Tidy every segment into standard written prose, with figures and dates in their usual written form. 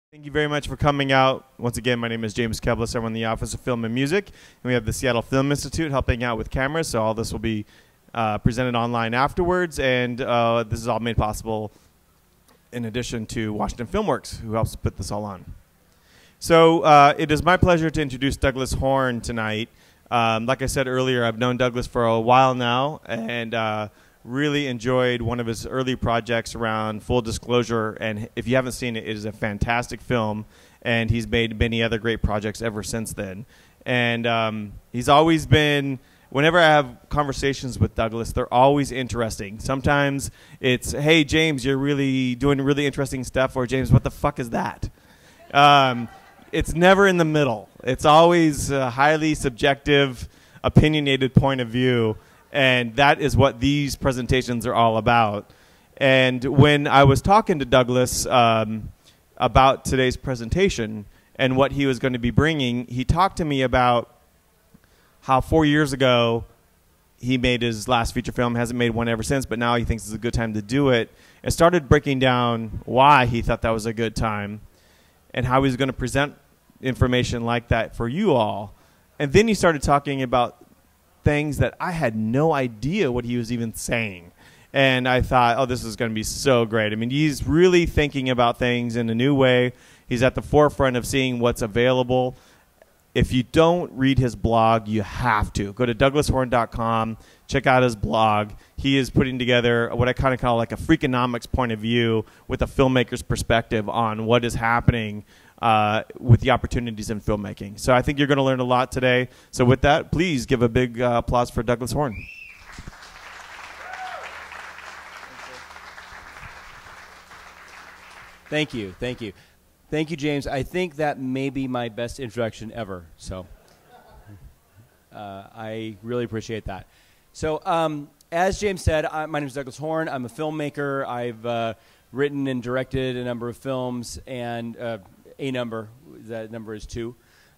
Thank you very much for coming out. Once again, my name is James Keblis. I'm in the Office of Film and Music, and we have the Seattle Film Institute helping out with cameras, so all this will be presented online afterwards, and this is all made possible in addition to Washington Filmworks, who helps put this all on. So it is my pleasure to introduce Douglas Horn tonight. Like I said earlier, I've known Douglas for a while now, and really enjoyed one of his early projects around Full Disclosure, and if you haven't seen it, it is a fantastic film, and he's made many other great projects ever since then. And he's always been, whenever I have conversations with Douglas, they're always interesting. Sometimes it's, hey, James, you're really doing really interesting stuff, or James, what the fuck is that? It's never in the middle. It's always a highly subjective, opinionated point of view. And that is what these presentations are all about. And when I was talking to Douglas about today's presentation and what he was going to be bringing, he talked to me about how 4 years ago he made his last feature film, hasn't made one ever since, but now he thinks it's a good time to do it, and started breaking down why he thought that was a good time and how he was going to present information like that for you all. And then he started talking about things that I had no idea what he was even saying. And I thought, oh, this is going to be so great. I mean, he's really thinking about things in a new way. He's at the forefront of seeing what's available. If you don't read his blog, you have to. Go to douglashorn.com, check out his blog. He is putting together what I kind of call like a Freakonomics point of view with a filmmaker's perspective on what is happening with the opportunities in filmmaking. So I think you're going to learn a lot today. So with that, please give a big applause for Douglas Horn. Thank you, thank you. Thank you, James. I think that may be my best introduction ever. So I really appreciate that. So as James said, my name is Douglas Horn. I'm a filmmaker. I've written and directed a number of films, and a number, that number is 2.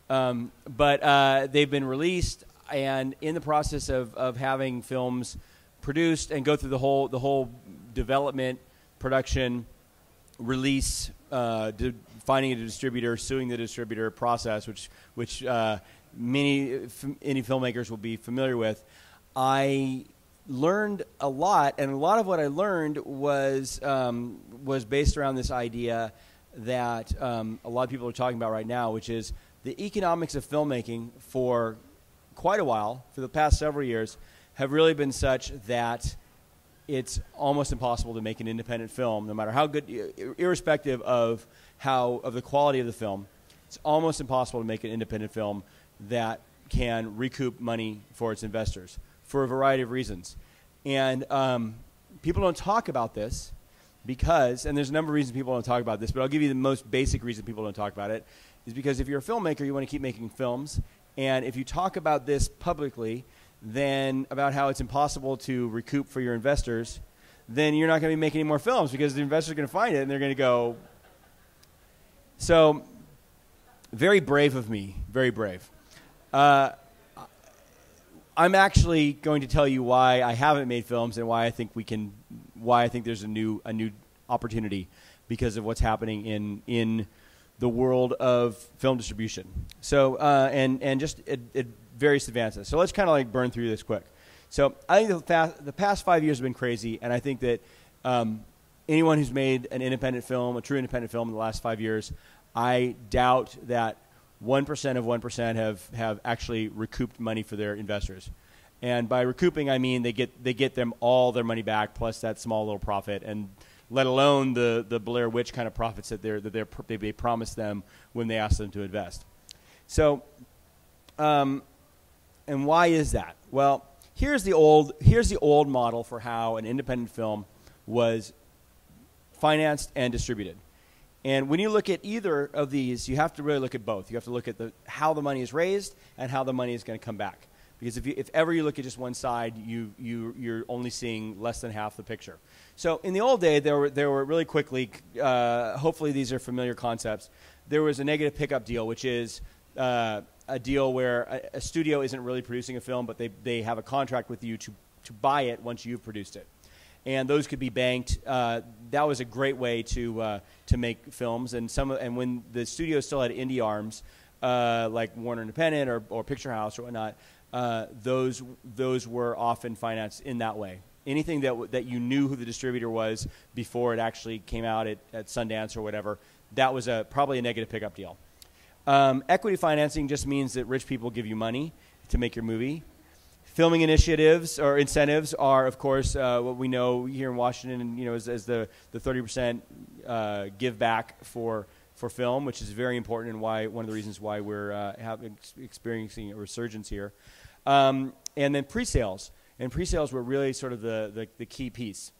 But they've been released, and in the process of having films produced and go through the whole development, production, release, finding a distributor, suing the distributor process, which many indie filmmakers will be familiar with, I learned a lot, and a lot of what I learned was based around this idea that a lot of people are talking about right now, which is the economics of filmmaking for quite a while, for the past several years, have really been such that it's almost impossible to make an independent film, no matter how good, irrespective of the quality of the film. It's almost impossible to make an independent film that can recoup money for its investors for a variety of reasons. And people don't talk about this because, and there's a number of reasons people don't talk about this, but I'll give you the most basic reason people don't talk about it, is because if you're a filmmaker, you want to keep making films, and if you talk about this publicly, then about how it's impossible to recoup for your investors, then you're not going to be making any more films because the investors are going to find it and they're going to go. So, very brave of me, very brave. I'm actually going to tell you why I haven't made films and why I think there's a new opportunity because of what's happening in the world of film distribution. So and just various advances. So let's kind of like burn through this quick. So I think the past 5 years have been crazy, and I think that anyone who's made an independent film, a true independent film in the last 5 years, I doubt that 1% of 1% have actually recouped money for their investors. And by recouping, I mean they get them all their money back plus that small little profit, and let alone the Blair Witch kind of profits that they promised them when they asked them to invest. So, and why is that? Well, here's the old model for how an independent film was financed and distributed. And when you look at either of these, you have to really look at both. You have to look at how the money is raised and how the money is going to come back. Because if ever you look at just one side, you're only seeing less than half the picture. So in the old day, there were really quickly, hopefully these are familiar concepts, there was a negative pickup deal, which is a deal where a studio isn't really producing a film, but they have a contract with you to buy it once you've produced it. and those could be banked. That was a great way to make films, and when the studio still had indie arms, like Warner Independent or Picture House or whatnot, those were often financed in that way. Anything that you knew who the distributor was before it actually came out at Sundance or whatever, that was probably a negative pickup deal. Equity financing just means that rich people give you money to make your movie. Filming initiatives or incentives are, of course, what we know here in Washington, as the 30% give back for film, which is very important and one of the reasons why we're experiencing a resurgence here. And then pre-sales. And pre-sales were really sort of the key piece,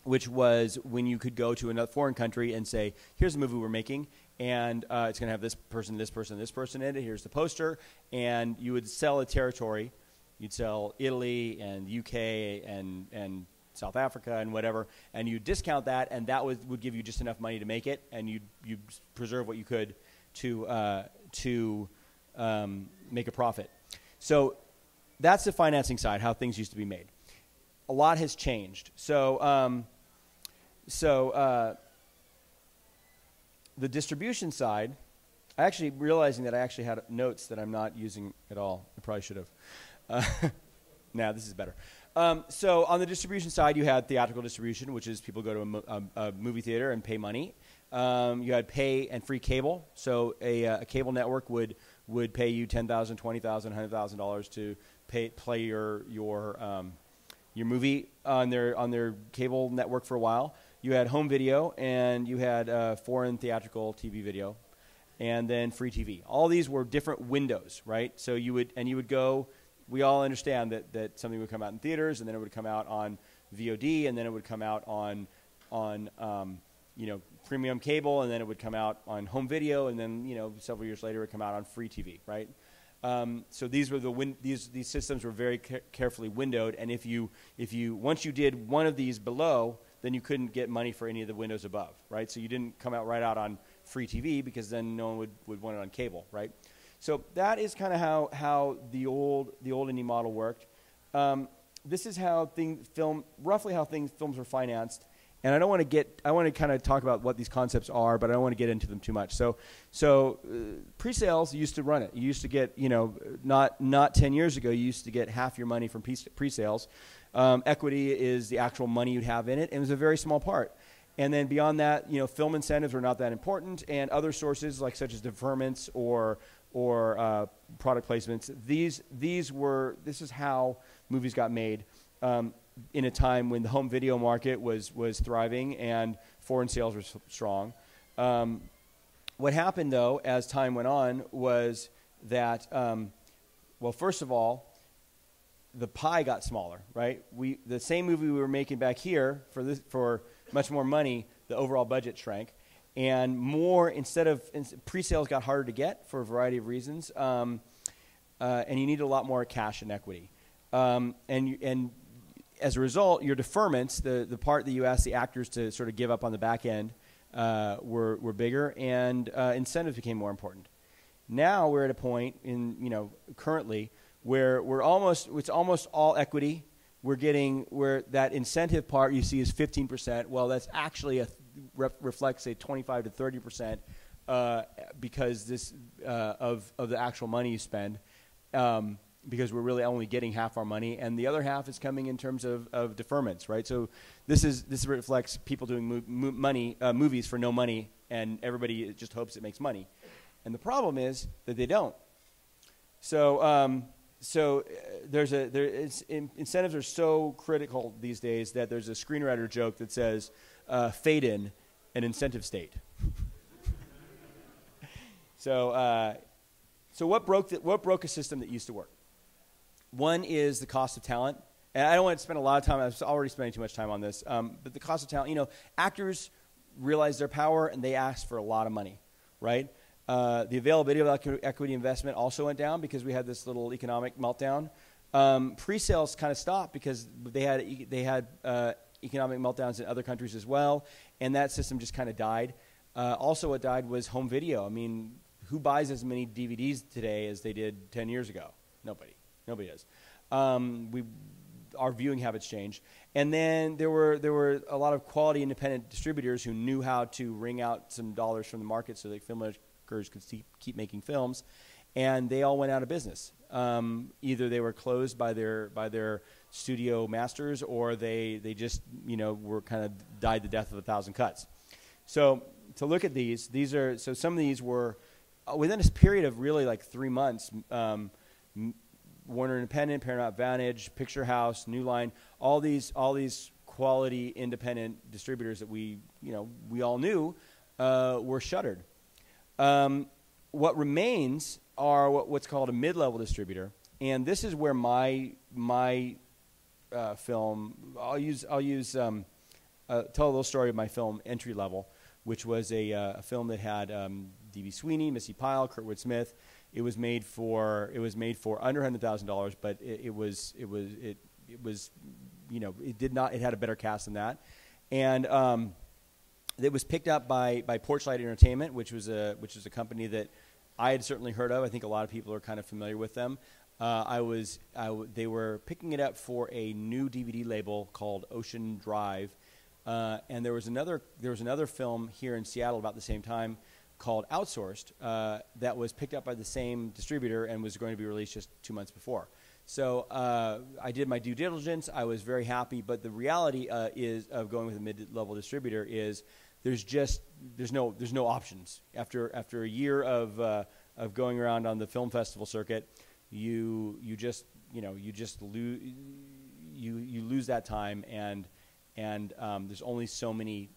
which was when you could go to another foreign country and say, here's the movie we're making, and it's going to have this person, this person, this person in it. Here's the poster. And you would sell a territory. You'd sell Italy and UK and South Africa and whatever, and you discount that, and that would give you just enough money to make it, and you'd preserve what you could to make a profit. So that's the financing side, how things used to be made. A lot has changed. So the distribution side, actually realizing that I actually had notes that I'm not using at all. I probably should have. Now this is better. So on the distribution side, you had theatrical distribution, which is people go to a movie theater and pay money. You had pay and free cable. So a cable network would pay you $10,000, $20,000, $100,000 to play your movie on their cable network for a while. You had home video, and you had foreign theatrical TV video, and then free TV. All these were different windows, right? So you would go. We all understand that something would come out in theaters, and then it would come out on VOD, and then it would come out on premium cable, and then it would come out on home video, and then several years later it would come out on free TV, right? So these were these systems were very carefully windowed, and if you once you did one of these below, then you couldn't get money for any of the windows above, right? So you didn't come out right out on free TV because then no one would want it on cable, right? So that is kind of how the old indie model worked. This is how roughly how films were financed. And I want to kind of talk about what these concepts are, but I don't want to get into them too much. So pre-sales used to run it. You used to get, not 10 years ago, you used to get half your money from pre-sales. Equity is the actual money you'd have in it, and it was a very small part. And then beyond that, film incentives were not that important, and other sources such as deferments or product placements. This is how movies got made. In a time when the home video market was thriving and foreign sales were strong. What happened, though, as time went on was that, first of all, the pie got smaller, right? The same movie we were making back here for much more money, the overall budget shrank. And pre-sales got harder to get for a variety of reasons, and you needed a lot more cash and equity. And as a result, your deferments, the part that you asked the actors to sort of give up on the back end, were bigger, and incentives became more important. Now we're at a point currently where it's almost all equity. Where that incentive part you see is 15%. Well, that's actually reflects a 25 to 30% because this of the actual money you spend. Because we're really only getting half our money, and the other half is coming in terms of deferments, right? So this reflects people doing movies for no money, and everybody just hopes it makes money. And the problem is that they don't. So incentives are so critical these days that there's a screenwriter joke that says, "Fade in an incentive state." So what broke a system that used to work? One is the cost of talent. And I don't want to spend a lot of time. I'm already spending too much time on this. But the cost of talent, actors realize their power, and they ask for a lot of money, right? The availability of equity investment also went down because we had this little economic meltdown. Pre-sales kind of stopped because they had economic meltdowns in other countries as well, and that system just kind of died. Also what died was home video. I mean, who buys as many DVDs today as they did 10 years ago? Nobody does. our viewing habits changed. And then there were a lot of quality independent distributors who knew how to wring out some dollars from the market so that filmmakers could keep making films, and they all went out of business. Either they were closed by their studio masters, or they just were kind of died the death of 1,000 cuts. So to look at these are some of these were within a period of really like 3 months. Warner Independent, Paramount Vantage, Picture House, New Line, all these quality independent distributors that we all knew were shuttered. What remains are what's called a mid-level distributor, and this is where my film. I'll tell a little story of my film Entry Level, which was a film that had D.B. Sweeney, Missy Pyle, Kurtwood Smith. It was made for under $100,000, but it had a better cast than that, and it was picked up by Porchlight Entertainment, which was a company that I had certainly heard of. I think a lot of people are kind of familiar with them. They were picking it up for a new DVD label called Ocean Drive, and there was another film here in Seattle about the same time called Outsourced that was picked up by the same distributor and was going to be released just 2 months before. So I did my due diligence. I was very happy, but the reality is of going with a mid-level distributor is there's no options. After a year of going around on the film festival circuit, you lose that time, and there's only so many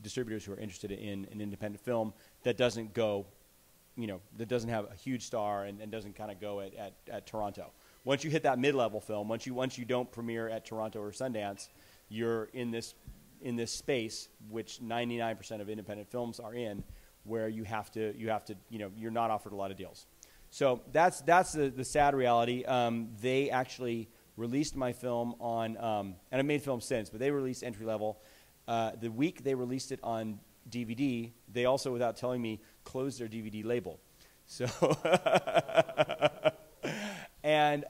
distributors who are interested in an independent film that doesn't go, that doesn't have a huge star and doesn't kind of go at Toronto. Once you hit that mid-level film, once you don't premiere at Toronto or Sundance, you're in this space, which 99% of independent films are in, where you have to you're not offered a lot of deals. So that's the sad reality. They actually released my film on, and I made films since, but they released Entry Level. The week they released it on DVD, they also, without telling me, closed their DVD label. So, and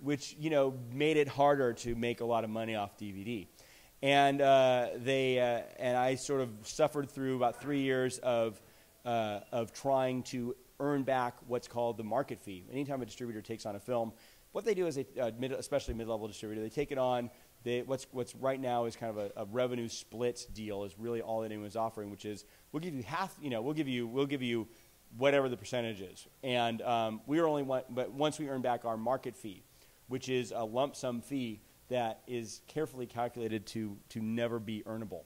which made it harder to make a lot of money off DVD. And and I sort of suffered through about 3 years of trying to earn back what's called the market fee. Anytime a distributor takes on a film, what they do is especially mid-level distributor, they take it on. What's right now is kind of a revenue split deal is really all that anyone's offering, which is we'll give you half. We'll give you whatever the percentage is, and we are only one. But once we earn back our market fee, which is a lump sum fee that is carefully calculated to never be earnable.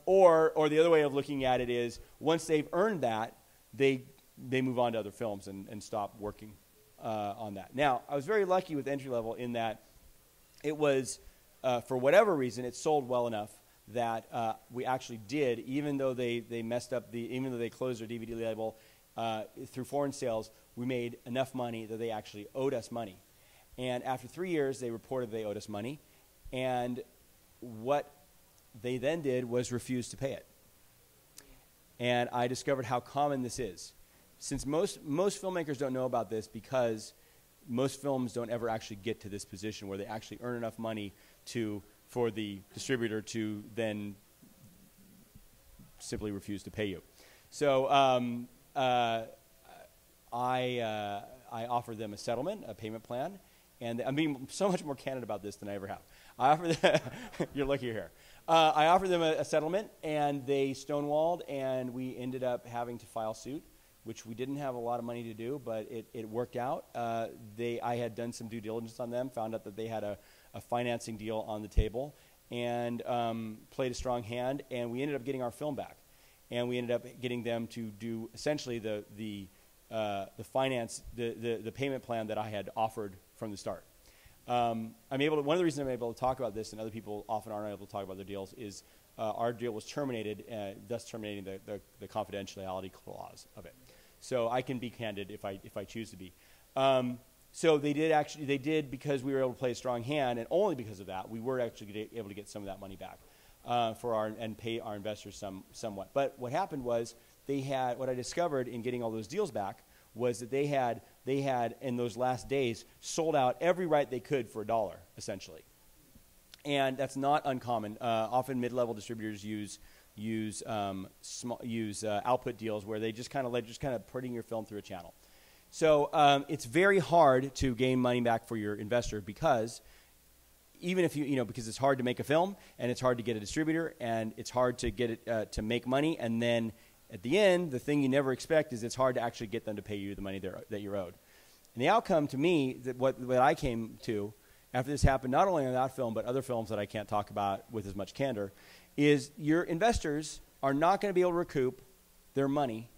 Or the other way of looking at it is once they've earned that, they move on to other films and stop working on that. Now, I was very lucky with Entry Level in that it was, for whatever reason, it sold well enough that we actually did, even though they messed up even though they closed their DVD label through foreign sales, we made enough money that they actually owed us money. And after 3 years, they reported they owed us money, and what they then did was refuse to pay it. And I discovered how common this is. Since most filmmakers don't know about this because most films don't ever actually get to this position where they actually earn enough money for the distributor to then simply refuse to pay you. So I offered them a settlement, a payment plan, and I'm being so much more candid about this than I ever have. I offered them, you're lucky you're here. I offered them a settlement, and they stonewalled, and we ended up having to file suit, which we didn't have a lot of money to do, but it worked out. I had done some due diligence on them, found out that they had a financing deal on the table, and played a strong hand, and we ended up getting our film back. And we ended up getting them to do essentially the payment plan that I had offered from the start. One of the reasons I'm able to talk about this, and other people often aren't able to talk about their deals, is our deal was terminated, thus terminating the confidentiality clause of it. So I can be candid if I choose to be. So they did because we were able to play a strong hand, and only because of that, we were actually able to get some of that money back and pay our investors somewhat. But what happened was what I discovered in getting all those deals back was that they had in those last days sold out every right they could for $1 essentially, and that's not uncommon. Often mid-level distributors use output deals where they just kind of putting your film through a channel. So it's very hard to gain money back for your investor because even if because it's hard to make a film and it's hard to get a distributor and it's hard to get it to make money, and then at the end, the thing you never expect is it's hard to actually get them to pay you the money that you're owed. And the outcome to me, what I came to after this happened, not only on that film but other films that I can't talk about with as much candor, is your investors are not going to be able to recoup their money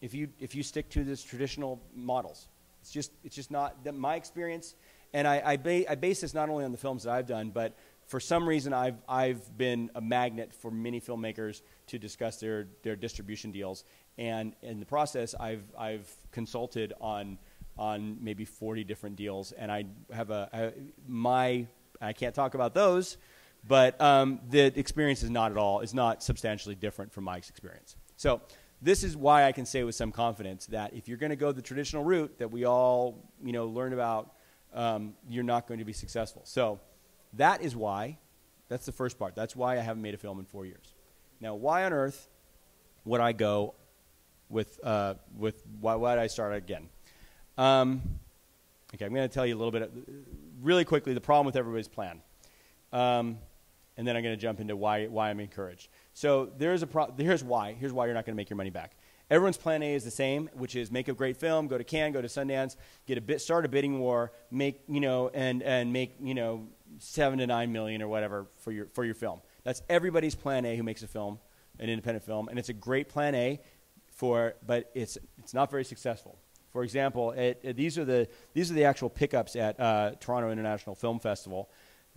if you stick to this traditional models. It's just not my experience, and I base this not only on the films that I've done, but for some reason I've been a magnet for many filmmakers to discuss their distribution deals, and in the process I've consulted on maybe 40 different deals, and I have I can't talk about those, but the experience is not substantially different from my experience. So this is why I can say with some confidence that if you're going to go the traditional route that we all learn about, you're not going to be successful. So that is why. That's the first part. That's why I haven't made a film in 4 years. Now, why on earth would I go with why would I start again? Okay, I'm going to tell you a little bit, really quickly, the problem with everybody's plan, and then I'm going to jump into why I'm encouraged. So here's why you're not going to make your money back. Everyone's plan A is the same, which is make a great film, go to Cannes, go to Sundance, start a bidding war, make and make 7 to 9 million or whatever for your film. That's everybody's plan A who makes a film, an independent film, and it's a great plan A but it's not very successful. For example, these are the actual pickups at Toronto International Film Festival.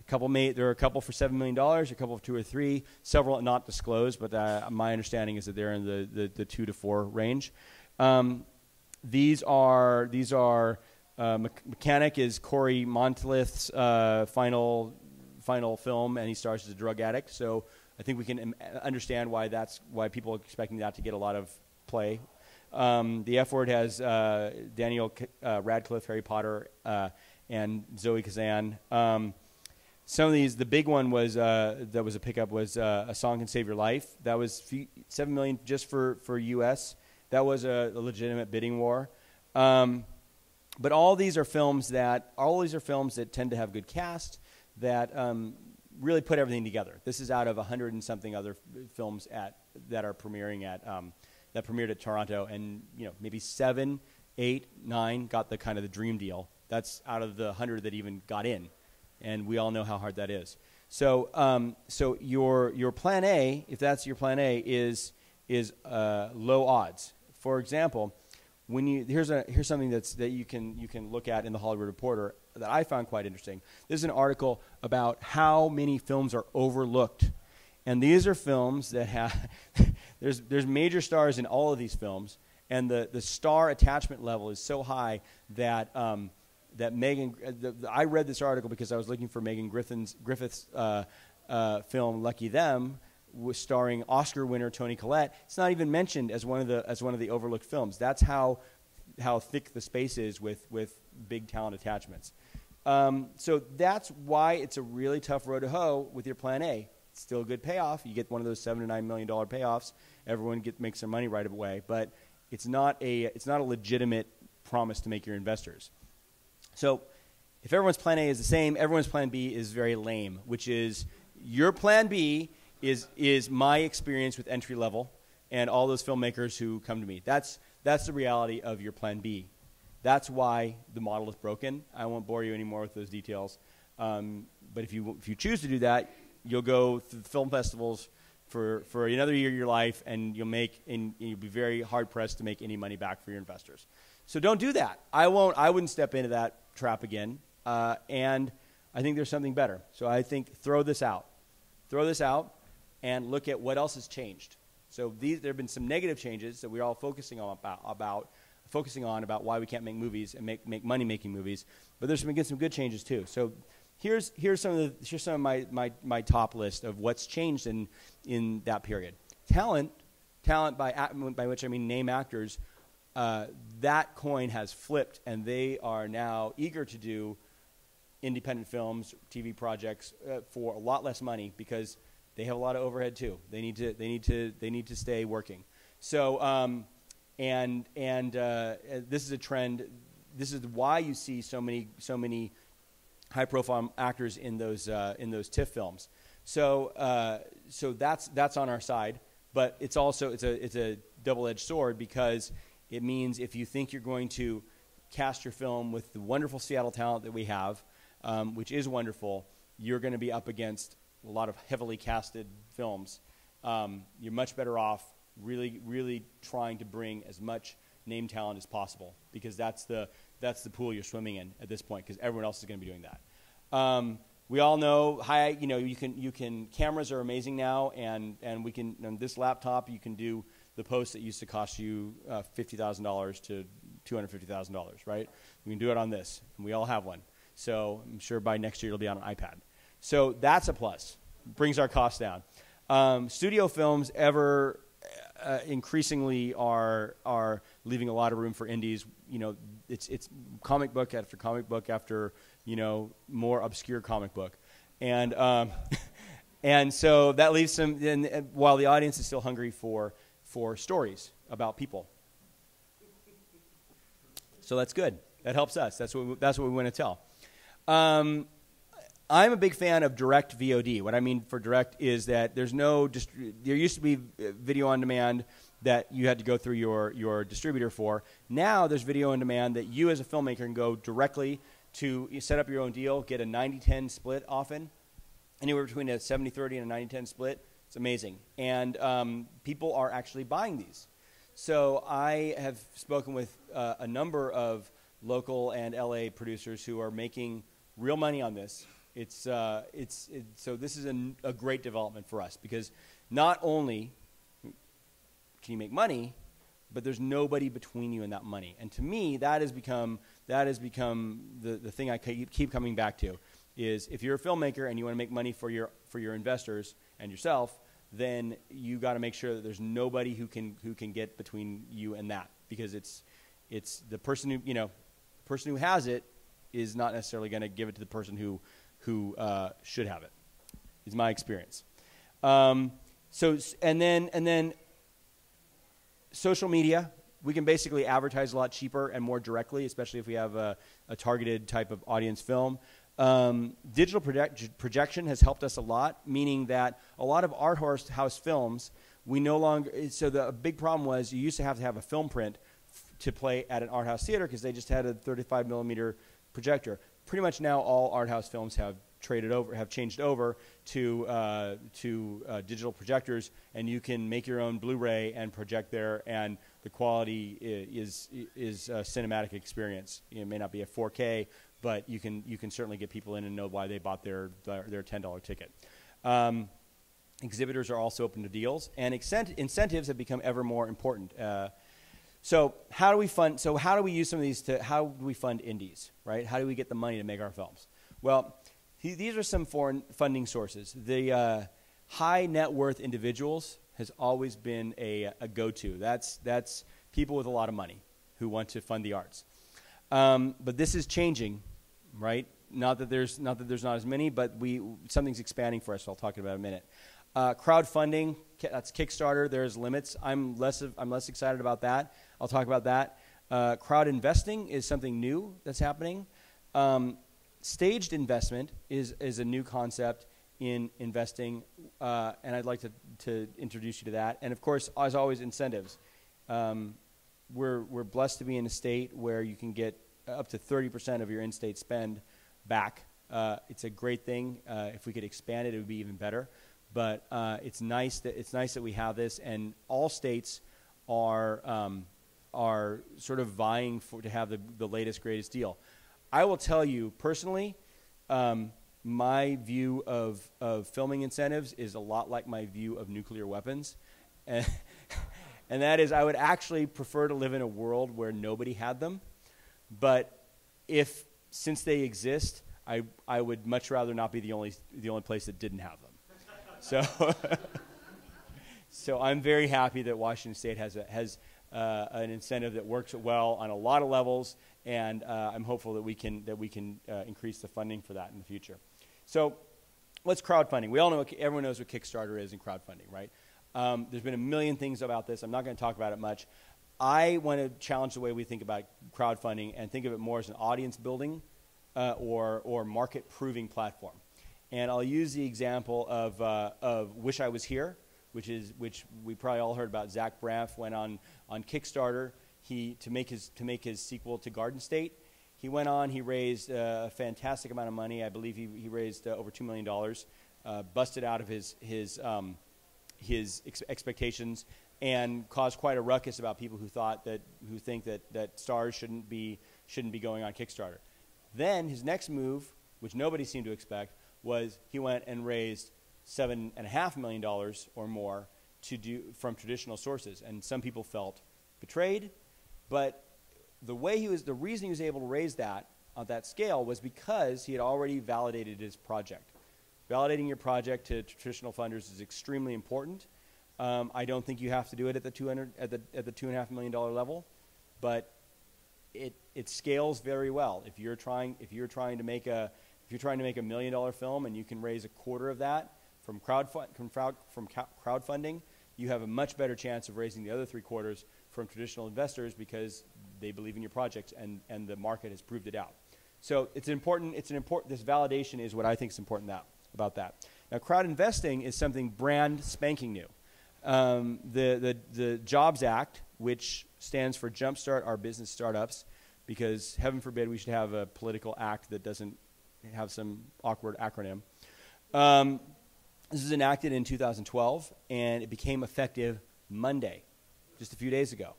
There are a couple for $7 million, a couple of 2 or 3, several not disclosed, but my understanding is that they're in the 2 to 4 range. These are Mechanic is Corey Montleth's final film, and he stars as a drug addict. So I think we can understand why people are expecting that to get a lot of play. The F Word has Daniel Radcliffe, Harry Potter, and Zoe Kazan. Some of these, the big one was that was a pickup was A Song Can Save Your Life. That was $7 million just for U.S. That was a legitimate bidding war. But all these are films that tend to have good cast that really put everything together. This is out of 100 and something other films that are premiering that premiered at Toronto, and maybe 7, 8, 9 got the kind of the dream deal. That's out of the 100 that even got in. And we all know how hard that is. So, your plan A, if that's your plan A, is low odds. For example, here's something that you can look at in the Hollywood Reporter that I found quite interesting. This is an article about how many films are overlooked, and these are films that have there's major stars in all of these films, and the star attachment level is so high that I read this article because I was looking for Megan Griffith's film Lucky Them, starring Oscar winner Toni Collette. It's not even mentioned as one of the overlooked films. That's how thick the space is with big talent attachments. So that's why it's a really tough road to hoe with your plan A. It's still a good payoff. You get one of those $7 to $9 million payoffs. Everyone makes their money right away, but it's not a legitimate promise to make your investors. So if everyone's plan A is the same, everyone's plan B is very lame, which is your plan B is my experience with entry level and all those filmmakers who come to me. That's the reality of your plan B. That's why the model is broken. I won't bore you anymore with those details. But if you choose to do that, you'll go through the film festivals for another year of your life, and you'll be very hard pressed to make any money back for your investors. So don't do that. I wouldn't step into that trap again. And I think there's something better. So I think throw this out, and look at what else has changed. So there have been some negative changes that we're all focusing on about why we can't make movies and make money making movies. But there's been some good changes too. So here's some of my top list of what's changed in that period. Talent by which I mean name actors, that coin has flipped, and they are now eager to do independent films, TV projects for a lot less money because they have a lot of overhead too. They need to stay working. So this is a trend. This is why you see so many high-profile actors in those TIFF films. So that's on our side, but it's also it's a double-edged sword because it means if you think you're going to cast your film with the wonderful Seattle talent that we have, which is wonderful, you're going to be up against a lot of heavily casted films. You're much better off really trying to bring as much name talent as possible because that's the pool you're swimming in at this point because everyone else is going to be doing that. We all know you can cameras are amazing now and we can on this laptop you can do the post that used to cost you $50,000 to $250,000, right? We can do it on this, and we all have one. So I'm sure by next year it'll be on an iPad. So that's a plus. Brings our costs down. Studio films increasingly are leaving a lot of room for indies. It's comic book after more obscure comic book, and and so that leaves some. And while the audience is still hungry for stories about people, so that's good. That helps us. That's what we want to tell. I'm a big fan of direct VOD. What I mean for direct is that there used to be video on demand that you had to go through your distributor for. Now there's video on demand that you as a filmmaker can go directly to set up your own deal, get a 90-10 split often, anywhere between a 70-30 and a 90-10 split. It's amazing. And people are actually buying these. So I have spoken with a number of local and LA producers who are making real money on this. So this is a great development for us because not only can you make money, but there's nobody between you and that money. And to me, that has become the thing I keep coming back to is if you're a filmmaker and you want to make money for your investors and yourself, then you got to make sure that there's nobody who can get between you and that because it's the person who has it is not necessarily going to give it to the person who should have it. Is my experience. And then social media, we can basically advertise a lot cheaper and more directly, especially if we have a targeted type of audience film. Digital projection has helped us a lot, meaning that a lot of art house films, we no longer, so the big problem was you used to have a film print to play at an art house theater because they just had a 35 millimeter projector. Pretty much now all art house films have changed over to digital projectors, and you can make your own Blu-ray and project there, and the quality is a cinematic experience. It may not be a 4K, but you can certainly get people in and know why they bought their $10 ticket. Exhibitors are also open to deals, and incentives have become ever more important. So how do we use some of these how do we fund indies, right? How do we get the money to make our films? Well, these are some foreign funding sources. The high net worth individuals has always been a go-to. That's people with a lot of money who want to fund the arts. But this is changing, right? Not that there's not as many, but something's expanding for us. I'll talk about in a minute. Crowdfunding, that's Kickstarter. There's limits. I'm less excited about that. I'll talk about that. Crowd investing is something new that's happening. Staged investment is a new concept in investing, and I'd like to introduce you to that. And of course, as always, incentives. We're blessed to be in a state where you can get up to 30% of your in-state spend back. It's a great thing. If we could expand it, it would be even better. But it's nice that we have this, and all states are sort of vying to have the latest, greatest deal. I will tell you personally, my view of filming incentives is a lot like my view of nuclear weapons, and that is I would actually prefer to live in a world where nobody had them, but since they exist, I would much rather not be the only place that didn't have them. So I'm very happy that Washington State has an incentive that works well on a lot of levels, and I'm hopeful that we can increase the funding for that in the future. So, what's crowdfunding? We all know, everyone knows what Kickstarter is and crowdfunding, right? There's been a million things about this. I'm not going to talk about it much. I want to challenge the way we think about crowdfunding and think of it more as an audience building or market proving platform. And I'll use the example of Wish I Was Here, which we probably all heard about. Zach Braff went on Kickstarter to make his sequel to Garden State. He went on. He raised a fantastic amount of money. I believe he raised over $2 million, busted out of his expectations, and caused quite a ruckus about people who think that stars shouldn't be going on Kickstarter. Then his next move, which nobody seemed to expect, was he went and raised $7.5 million or more from traditional sources, and some people felt betrayed. But the reason he was able to raise that on that scale was because he had already validated his project. Validating your project to traditional funders is extremely important. I don't think you have to do it at the $2.5 million level, but it scales very well. If you're trying to make a $1 million film and you can raise a quarter of that from crowdfunding, you have a much better chance of raising the other 3/4 from traditional investors because they believe in your project and the market has proved it out. So this validation is what I think is important about that. Now, crowd investing is something brand spanking new. The Jobs Act, which stands for Jumpstart Our Business Startups, because heaven forbid we should have a political act that doesn't have some awkward acronym. This was enacted in 2012, and it became effective Monday, just a few days ago.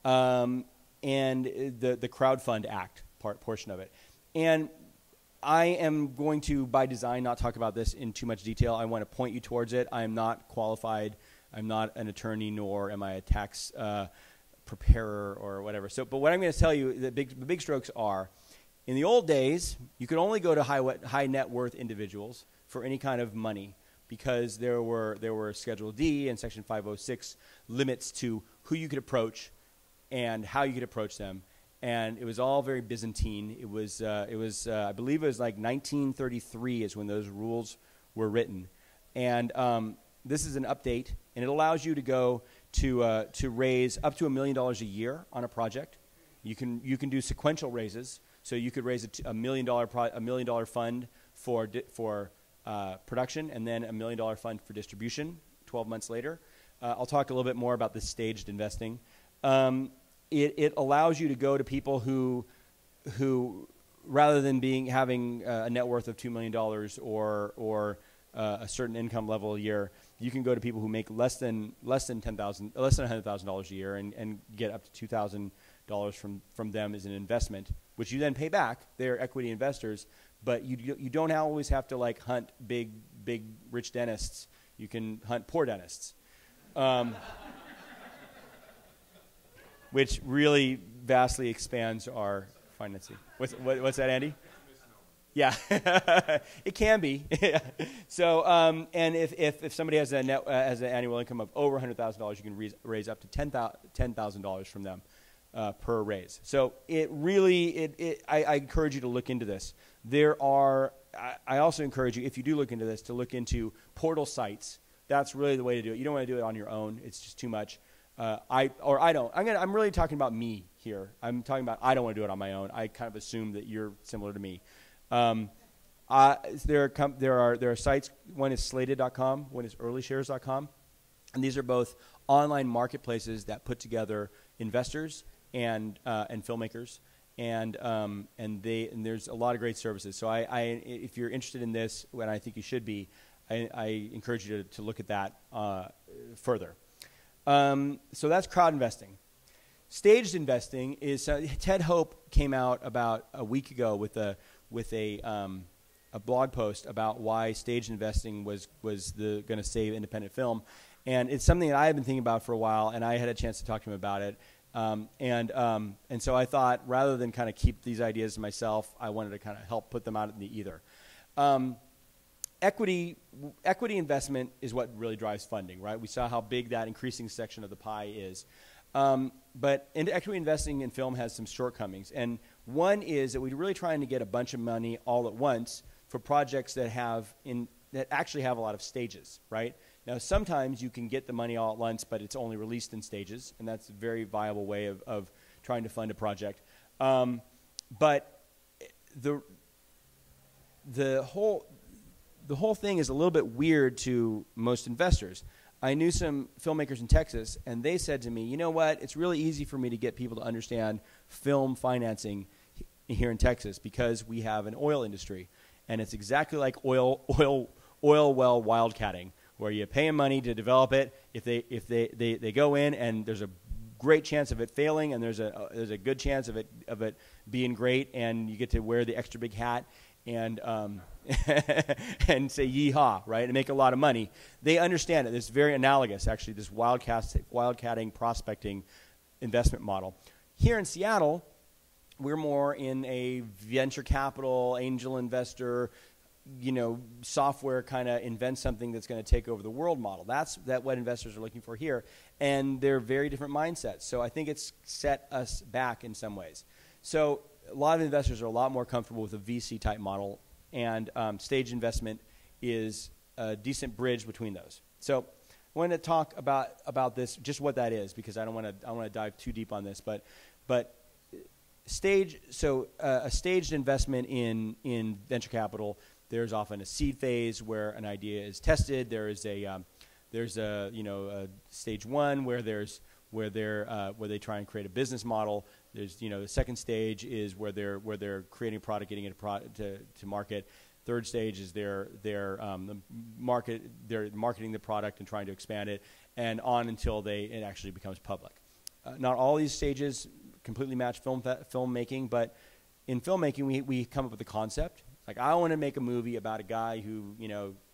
And the Crowdfund Act portion of it. And I am going to, by design, not talk about this in too much detail. I want to point you towards it. I am not qualified. I'm not an attorney, nor am I a tax preparer or whatever. But what I'm going to tell you, the big strokes are, in the old days, you could only go to high net worth individuals for any kind of money because there were Schedule D and Section 506 limits to who you could approach and how you could approach them. And it was all very Byzantine. It was I believe it was like 1933 is when those rules were written. And this is an update, and it allows you to go to raise up to $1 million a year on a project. You can do sequential raises, so you could raise a $1 million fund for production, and then $1 million fund for distribution 12 months later. I'll talk a little bit more about this staged investing. It allows you to go to people who rather than having a net worth of $2 million or a certain income level a year, you can go to people who make less than $100,000 a year and get up to $2,000 from them as an investment, which you then pay back. They're equity investors, but you don't always have to like hunt big rich dentists. You can hunt poor dentists. Which really vastly expands our financing. What's that, Andy? Yeah, it can be. So, and if somebody has an annual income of over $100,000, you can raise up to $10,000 from them per raise. So I encourage you to look into this. I also encourage you, if you do look into this, to look into portal sites. That's really the way to do it. You don't want to do it on your own. It's just too much. I don't. I'm really talking about me here. I'm talking about I don't want to do it on my own. I kind of assume that you're similar to me. There are sites. One is slated.com. One is earlyshares.com. And these are both online marketplaces that put together investors and filmmakers. And there's a lot of great services. So if you're interested in this, and I think you should be, I encourage you to look at that further. So that's crowd investing. Staged investing is Ted Hope came out about a week ago with a blog post about why staged investing was going to save independent film, and it's something that I have been thinking about for a while, and I had a chance to talk to him about it. And so I thought rather than kind of keep these ideas to myself, I wanted to kind of help put them out in the ether. Equity investment is what really drives funding, right? We saw how big that increasing section of the pie is. But equity investing in film has some shortcomings. And one is that we're really trying to get a bunch of money all at once for projects that actually have a lot of stages, right? Now, sometimes you can get the money all at once, but it's only released in stages, and that's a very viable way of trying to fund a project. But the whole thing is a little bit weird to most investors. I knew some filmmakers in Texas, and they said to me, you know what, it's really easy for me to get people to understand film financing here in Texas because we have an oil industry. And it's exactly like oil well wildcatting, where you pay them money to develop it. If they go in and there's a great chance of it failing, and there's a good chance of it being great, and you get to wear the extra big hat and and say yeehaw, right, and make a lot of money. They understand it. It's very analogous, actually, this wildcatting prospecting investment model. Here in Seattle, we're more in a venture capital, angel investor, software kind of invent something that's going to take over the world model. That's what investors are looking for here, and they're very different mindsets. So I think it's set us back in some ways. So a lot of investors are a lot more comfortable with a VC type model, and stage investment is a decent bridge between those. So I want to talk about this, just what that is, because I don't want to dive too deep on this, but a staged investment in venture capital. There's often a seed phase where an idea is tested. There's a stage one where they try and create a business model. There's the second stage is where they're creating a product, getting it to market. Third stage is they're marketing the product and trying to expand it, and on until it actually becomes public. Not all these stages completely match filmmaking, but in filmmaking we come up with a concept. Like, I want to make a movie about a guy who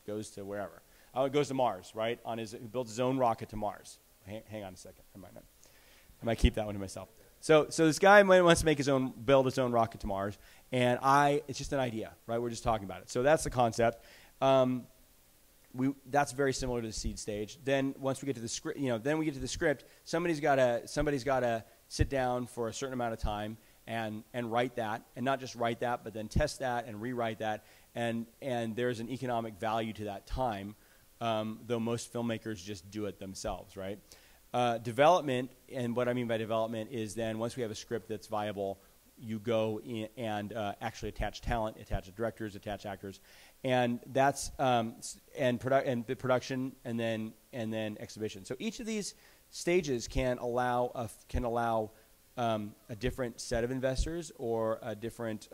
goes to wherever. Goes to Mars, right? He builds his own rocket to Mars. Hang on a second. I might keep that one to myself. So this guy wants to build his own rocket to Mars, and it's just an idea, right? We're just talking about it. So that's the concept. That's very similar to the seed stage. Then once we get to the script, somebody's got to sit down for a certain amount of time and write that, and not just write that, but then test that and rewrite that, and there's an economic value to that time, though most filmmakers just do it themselves, right? Development, and what I mean by development is then once we have a script that's viable, you go in and actually attach talent, attach directors, attach actors, and that's and the production, and then exhibition. So each of these stages can allow a different set of investors or a different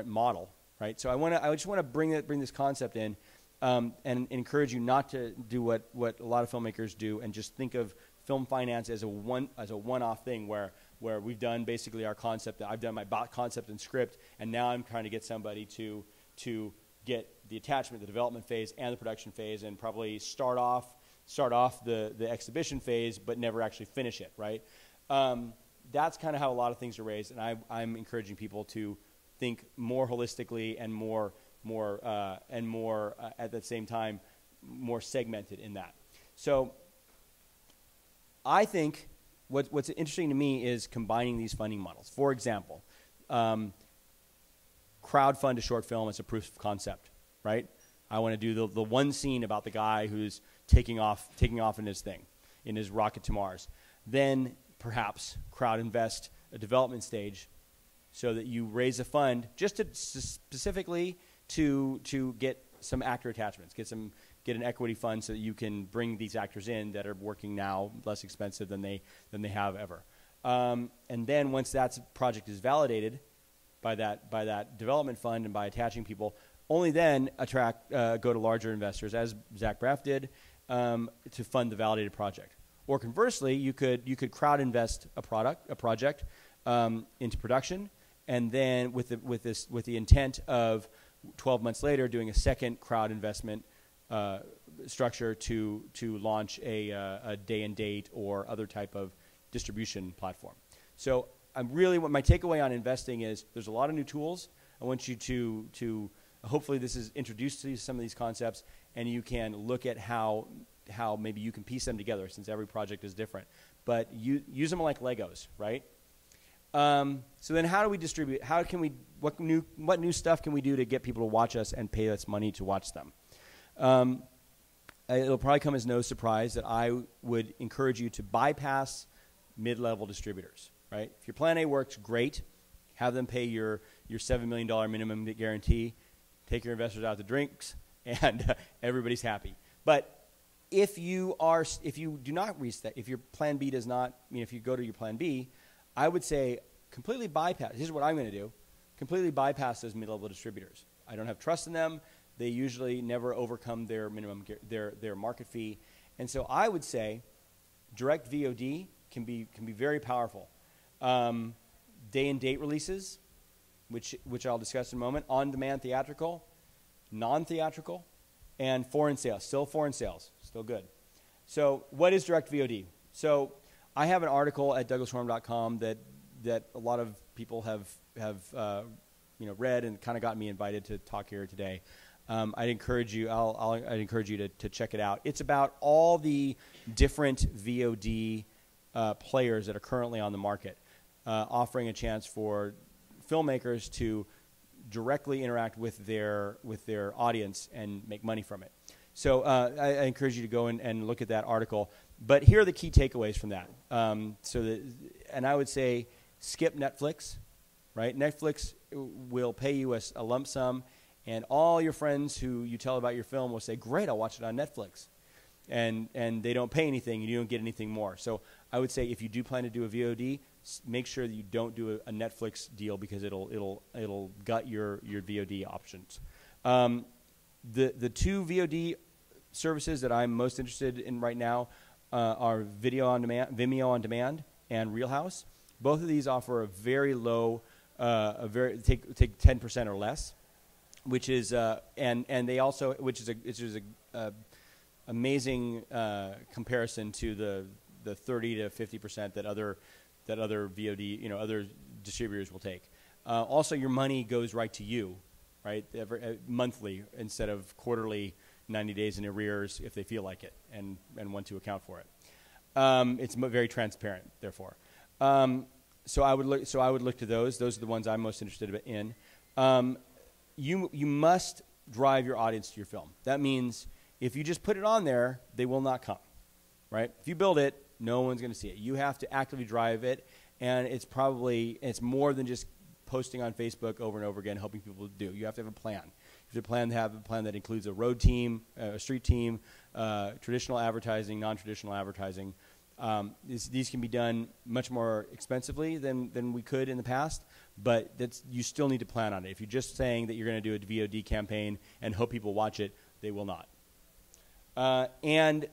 model, right? So I just want to bring this concept in. And encourage you not to do what a lot of filmmakers do, and just think of film finance as a one-off thing where we've done basically our concept. I've done my concept and script, and now I'm trying to get somebody to get the attachment, the development phase, and the production phase, and probably start off the exhibition phase, but never actually finish it, right? That's kind of how a lot of things are raised, and I'm encouraging people to think more holistically and more at the same time, more segmented in that. So I think what's interesting to me is combining these funding models. For example, crowdfund a short film as a proof of concept, right? I want to do the one scene about the guy who's taking off in his thing, in his rocket to Mars. Then perhaps crowd invest a development stage so that you raise a fund just to specifically to get some actor attachments, get an equity fund so that you can bring these actors in that are working now less expensive than they have ever. And then once that project is validated by that development fund and by attaching people, only then go to larger investors, as Zach Braff did, to fund the validated project. Or conversely, you could crowd invest a project into production, and then with the intent of 12 months later doing a second crowd investment structure to launch a day and date or other type of distribution platform. So what my takeaway on investing is there's a lot of new tools. I want you to hopefully this is introduced to some of these concepts, and you can look at how maybe you can piece them together, since every project is different. but use them like Legos, right? So then how do we distribute? How can we, what new stuff can we do to get people to watch us and pay us money to watch them? It'll probably come as no surprise that I would encourage you to bypass mid-level distributors, right? If your plan A works, great. Have them pay your $7 million minimum guarantee, take your investors out to drinks, and everybody's happy. But if you do not reach that, if your plan B does not, if you go to your plan B, I would say completely bypass. Here's what I'm going to do. Completely bypass those mid-level distributors. I don't have trust in them. They usually never overcome their minimum, their market fee. And so I would say direct VOD can be very powerful. Day and date releases, which I'll discuss in a moment, on-demand theatrical, non-theatrical, and foreign sales. Still foreign sales, still good. So what is direct VOD? So I have an article at DouglasHorn.com that a lot of people have read and kind of got me invited to talk here today. I'd encourage you. I'd encourage you to check it out. It's about all the different VOD players that are currently on the market, offering a chance for filmmakers to directly interact with their audience and make money from it. So I encourage you to go and look at that article. But here are the key takeaways from that. And I would say skip Netflix, right? Netflix will pay you a lump sum, and all your friends who you tell about your film will say, great, I'll watch it on Netflix. And they don't pay anything, and you don't get anything more. So I would say if you do plan to do a VOD, make sure that you don't do a Netflix deal because it'll gut your VOD options. The two VOD services that I'm most interested in right now are Vimeo on Demand and Reelhouse. Both of these offer a very low, take 10% or less, which is and they also which is a amazing comparison to the 30 to 50% that other VOD other distributors will take. Also, your money goes right to you, right, monthly instead of quarterly, 90 days in arrears if they feel like it and want to account for it. It's very transparent, therefore. So I would look to those. Those are the ones I'm most interested in. You must drive your audience to your film. That means if you just put it on there, they will not come, right? If you build it, no one's going to see it. You have to actively drive it, and it's more than just posting on Facebook over and over again, hoping people do. You have to have a plan. You have to have a plan that includes a road team, a street team, traditional advertising, non-traditional advertising. These can be done much more expensively than we could in the past, but you still need to plan on it. If you're just saying that you're going to do a VOD campaign and hope people watch it, they will not. And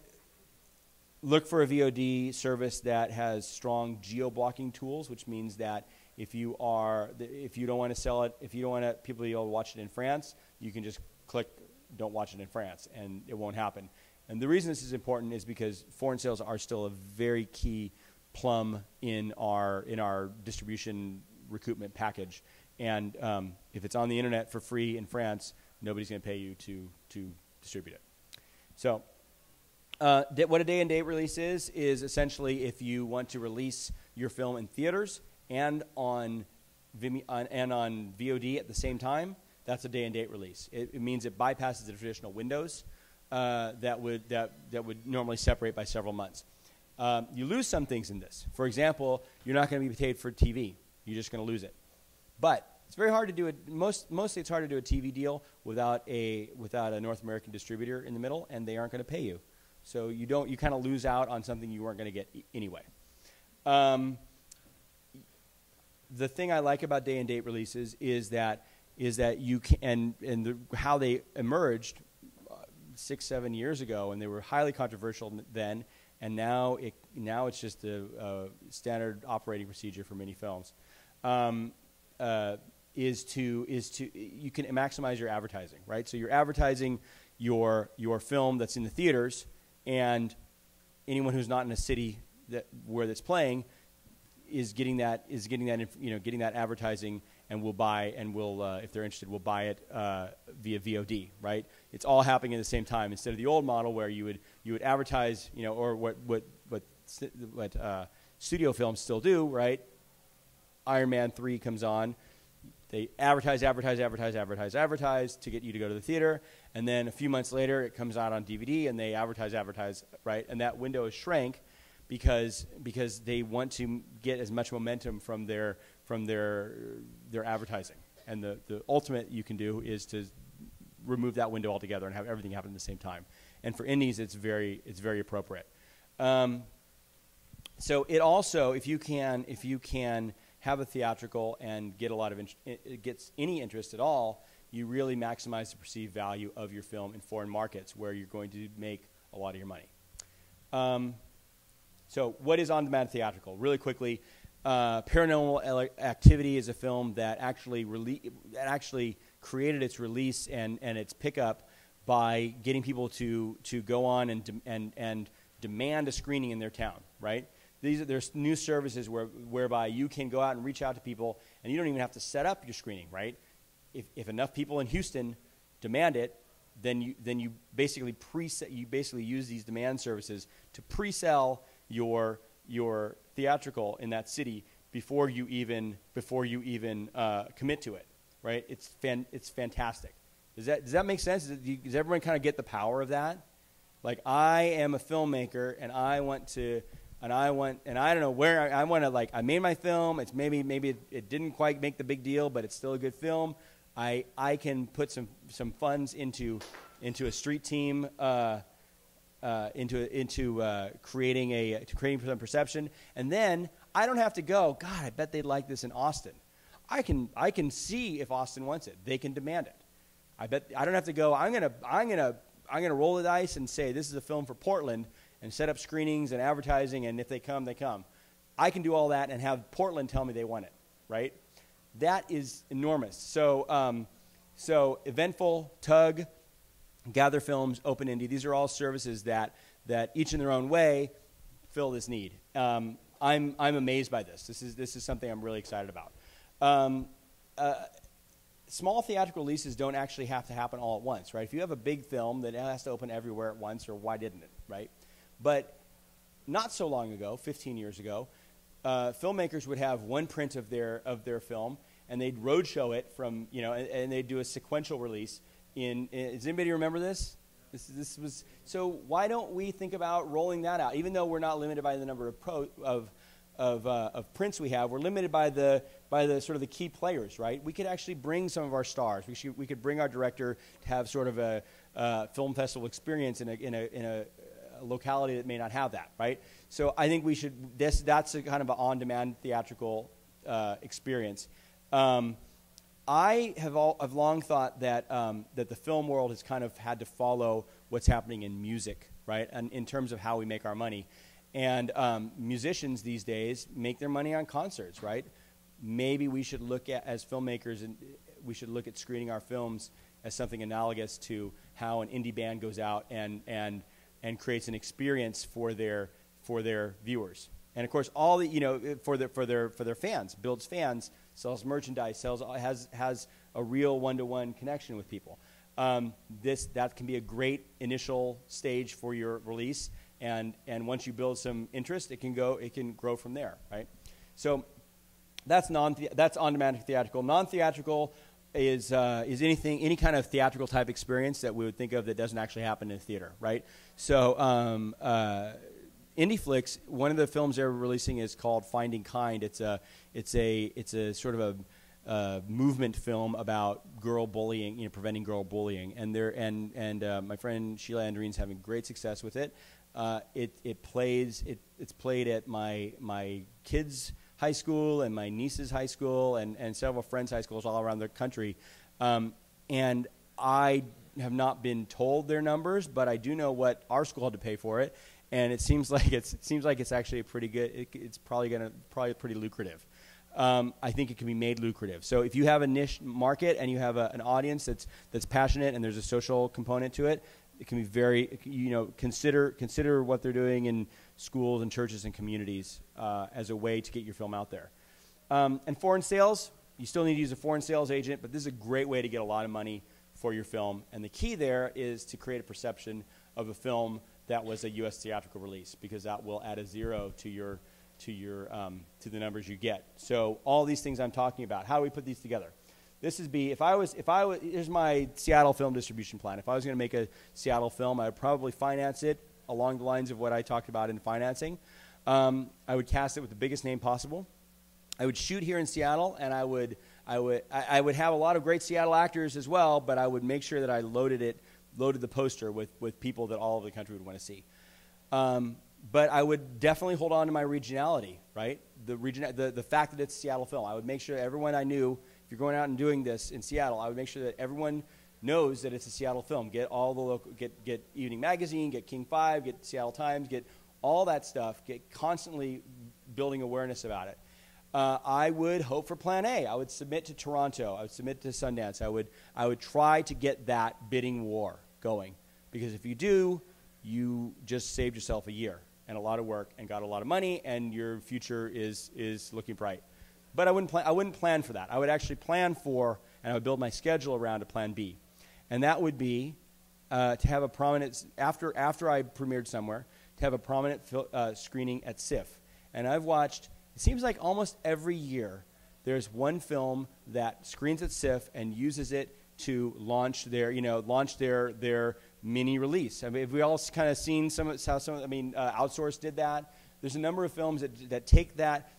look for a VOD service that has strong geo-blocking tools, which means that if you don't want to sell it, if you don't want people to be able to watch it in France, you can just click "Don't watch it in France," and it won't happen. And the reason this is important is because foreign sales are still a very key plum in our distribution recoupment package. And if it's on the internet for free in France, nobody's going to pay you to distribute it. So what a day and date release is essentially if you want to release your film in theaters and on VOD at the same time, that's a day and date release. It means it bypasses the traditional windows that would normally separate by several months. You lose some things in this. For example, you're not going to be paid for TV. You're just going to lose it. But it's very hard to do it. Mostly it's hard to do a TV deal without a North American distributor in the middle, and they aren't going to pay you. So you kind of lose out on something you weren't going to get anyway. The thing I like about day and date releases is that you can how they emerged 6-7 years ago, and they were highly controversial then, and now it's just a standard operating procedure for many films. Is to you can maximize your advertising, right? So you're advertising your film that's in the theaters, and anyone who's not in a city where that's playing is getting that advertising, and will buy, and will if they're interested, will buy it via VOD, right? It's all happening at the same time instead of the old model where you would advertise, or what studio films still do, right? Iron Man 3 comes on. They advertise to get you to go to the theater. And then a few months later, it comes out on DVD, and they advertise, right? And that window is shrank because they want to get as much momentum from their advertising. And the ultimate you can do is to remove that window altogether and have everything happen at the same time. And for indies, it's very appropriate. So it also, if you can have a theatrical and get a lot of it gets any interest at all, you really maximize the perceived value of your film in foreign markets where you're going to make a lot of your money. So what is on-demand theatrical? Really quickly, Paranormal Activity is a film that actually created its release and its pickup by getting people to go on and demand a screening in their town, right? There's new services whereby you can go out and reach out to people, and you don't even have to set up your screening, right? If enough people in Houston demand it, then you basically use these demand services to pre-sell your theatrical in that city before you even commit to it, right? It's fantastic. Does that make sense? Does everyone kind of get the power of that? Like, I am a filmmaker, and I don't know where I want to, like, I made my film. It's maybe it didn't quite make the big deal, but it's still a good film. I can put some funds into a street team, into creating some perception, and then I don't have to go, God, I bet they'd like this in Austin. I can see if Austin wants it. They can demand it. I don't have to go, I'm gonna roll the dice and say this is a film for Portland and set up screenings and advertising, and if they come, they come. I can do all that and have Portland tell me they want it, right? That is enormous. So Eventful, Tug, Gather Films, Open Indie, these are all services that each in their own way fill this need. I'm amazed by this. This is something I'm really excited about. Small theatrical releases don't actually have to happen all at once, right? If you have a big film that has to open everywhere at once, or why didn't it, right? But not so long ago, 15 years ago, filmmakers would have one print of their film, and they'd roadshow it from, and they'd do a sequential release. Does anybody remember this? This was so. Why don't we think about rolling that out? Even though we're not limited by the number of prints we have, we're limited by the sort of the key players, right? We could actually bring some of our stars. We could bring our director to have sort of a film festival experience in a locality that may not have that, right? So I think we should. That's a kind of an on-demand theatrical experience. I have long thought that the film world has kind of had to follow what's happening in music, right? And in terms of how we make our money. And musicians these days make their money on concerts, right? Maybe we should look at, as filmmakers, and we should look at screening our films as something analogous to how an indie band goes out and creates an experience for their viewers. And of course, all the for their fans, builds fans, sells merchandise, has a real one-to-one connection with people. That can be a great initial stage for your release. And once you build some interest, it can grow from there, right? So that's on-demand theatrical. Non-theatrical is any kind of theatrical type experience that we would think of that doesn't actually happen in a theater, right? So Indie Flicks, one of the films they're releasing is called Finding Kind. It's a sort of a movement film about girl bullying, preventing girl bullying, and my friend Sheila Andreen's having great success with it. It's played at my kids' high school and my niece's high school and several friends' high schools all around the country. And I have not been told their numbers, but I do know what our school had to pay for it, and it seems like it's actually a pretty good. It's probably pretty lucrative. I think it can be made lucrative. So if you have a niche market and you have an audience that's passionate and there's a social component to it, it can be very, consider what they're doing in schools and churches and communities as a way to get your film out there. And foreign sales, you still need to use a foreign sales agent, but this is a great way to get a lot of money for your film. And the key there is to create a perception of a film that was a U.S. theatrical release, because that will add a 0 to the numbers you get. So all these things I'm talking about, how do we put these together? This is here's my Seattle film distribution plan. If I was going to make a Seattle film, I would probably finance it along the lines of what I talked about in financing. I would cast it with the biggest name possible. I would shoot here in Seattle, and I would have a lot of great Seattle actors as well, but I would make sure that I loaded the poster with people that all over the country would want to see. But I would definitely hold on to my regionality, right? The fact that it's a Seattle film. I would make sure everyone I knew, if you're going out and doing this in Seattle, I would make sure that everyone knows that it's a Seattle film. Get all the local, get Evening Magazine, get King 5, get Seattle Times, get all that stuff. Get constantly building awareness about it. I would hope for Plan A. I would submit to Toronto. I would submit to Sundance. I would try to get that bidding war going, because if you do, you just saved yourself a year and a lot of work and got a lot of money, and your future is looking bright. But I wouldn't plan for that. I would actually plan for, and I would build my schedule around a Plan B, and that would be to have a prominent, after I premiered somewhere, to have a prominent screening at SIFF. And I've watched, it seems like almost every year, there's one film that screens at SIFF and uses it to launch their mini release. I mean, have we all kind of seen Outsourced did that? There's a number of films that take that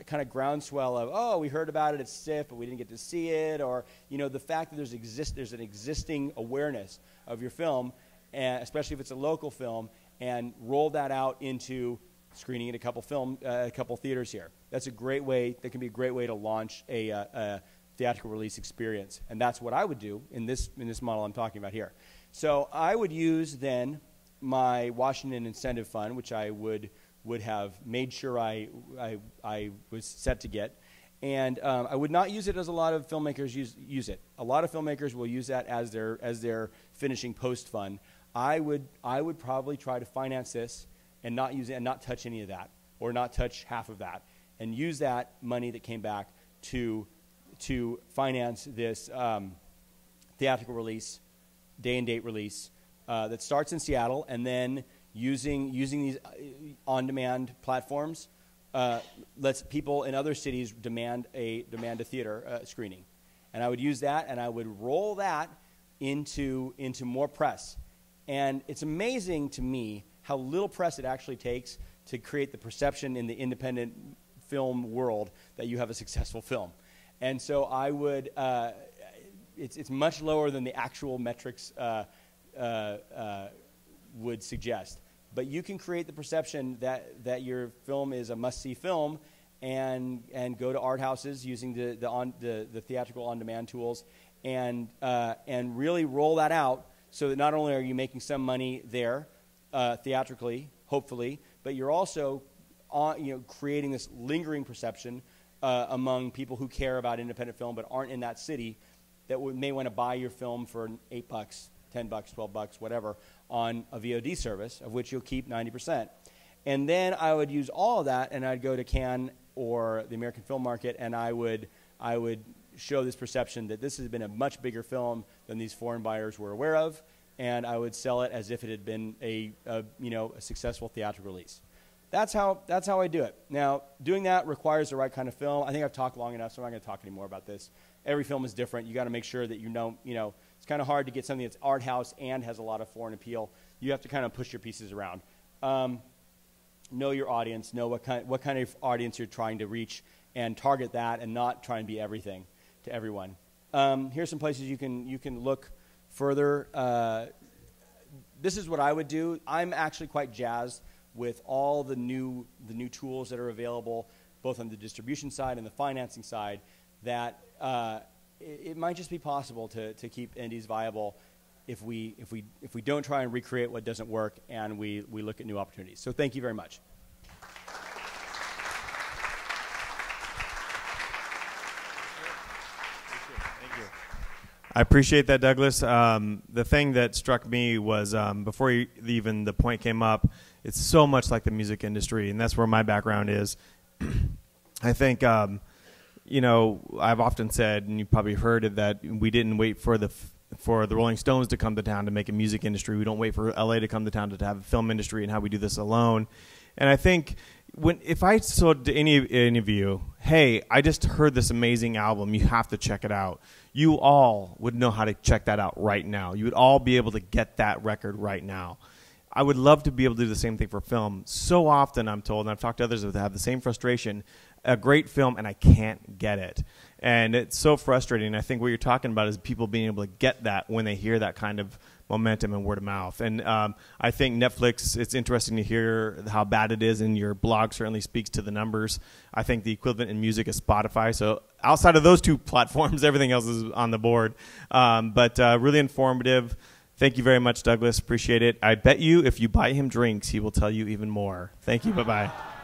kind of groundswell of, oh, we heard about it at SIFF, but we didn't get to see it, or the fact that there's an existing awareness of your film, and especially if it's a local film, and roll that out into screening at a couple theaters here. That's a great way. That can be a great way to launch a theatrical release experience, and that's what I would do in this model I'm talking about here. So I would use then my Washington Incentive Fund, which I would have made sure I was set to get, and I would not use it as a lot of filmmakers use it. A lot of filmmakers will use that as their finishing post fund. I would probably try to finance this and not use it and not touch any of that, or not touch half of that, and use that money that came back to finance this theatrical release, day and date release that starts in Seattle, and then using these on-demand platforms lets people in other cities demand a theater screening, and I would use that, and I would roll that into more press. And it's amazing to me how little press it actually takes to create the perception in the independent film world that you have a successful film. And so I would, it's much lower than the actual metrics would suggest. But you can create the perception that your film is a must-see film, and go to art houses using the theatrical on-demand tools, and really roll that out, so that not only are you making some money there theatrically, hopefully, but you're also creating this lingering perception among people who care about independent film but aren't in that city, that may want to buy your film for $8, $10, $12, whatever, on a VOD service, of which you'll keep 90%. And then I would use all of that, and I'd go to Cannes or the American Film Market, and I would show this perception that this has been a much bigger film than these foreign buyers were aware of, and I would sell it as if it had been a successful theatrical release. That's how I do it. Now, doing that requires the right kind of film. I think I've talked long enough, so I'm not going to talk anymore about this. Every film is different. You got to make sure that it's kind of hard to get something that's art house and has a lot of foreign appeal. You have to kind of push your pieces around. Know your audience. Know what kind of audience you're trying to reach, and target that, and not try and be everything to everyone. Here's some places you can look further. This is what I would do. I'm actually quite jazzed with all the new tools that are available, both on the distribution side and the financing side, that it might just be possible to keep indies viable if we don't try and recreate what doesn't work, and we look at new opportunities. So thank you very much. I appreciate that, Douglas. The thing that struck me was before even the point came up, it's so much like the music industry, and that's where my background is. I think, I've often said, and you probably heard it, that we didn't wait for the for the Rolling Stones to come to town to make a music industry. We don't wait for LA to come to town to have a film industry and how we do this alone. And I think if I told to any of you, hey, I just heard this amazing album, you have to check it out, you all would know how to check that out right now. You would all be able to get that record right now. I would love to be able to do the same thing for film. So often I'm told, and I've talked to others that have the same frustration, a great film and I can't get it. And it's so frustrating. I think what you're talking about is people being able to get that when they hear that kind of momentum and word of mouth. And I think Netflix, it's interesting to hear how bad it is, and your blog certainly speaks to the numbers. I think the equivalent in music is Spotify. So outside of those two platforms, everything else is on the board. But really informative. Thank you very much, Douglas. Appreciate it. I bet you if you buy him drinks, he will tell you even more. Thank you. Bye-bye.